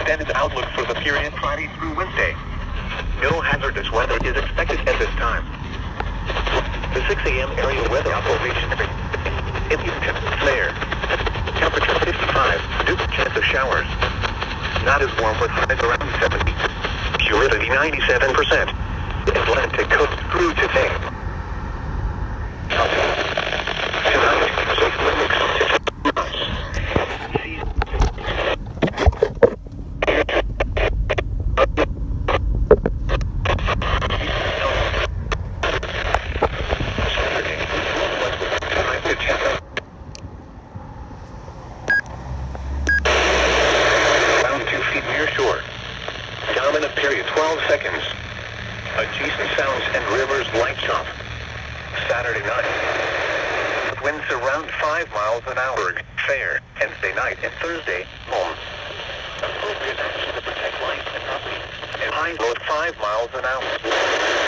extended outlook for the period Friday through Wednesday. No hazardous weather is expected at this time. The 6 a.m. area weather observation. In Houston, flare. Temperature 55, due chance of showers. Not as warm with highs around 70. Humidity 97%. Atlantic coast through today. Tonight, safe limits to 2 knots. Saturday, time to 10. Around 2 feet near shore. Dominant period 12 seconds. Adjacent sounds and rivers light chop. Saturday night. Winds around 5 miles an hour. Fair. Wednesday night and Thursday, home. Appropriate action to protect life and property. And high load 5 miles an hour.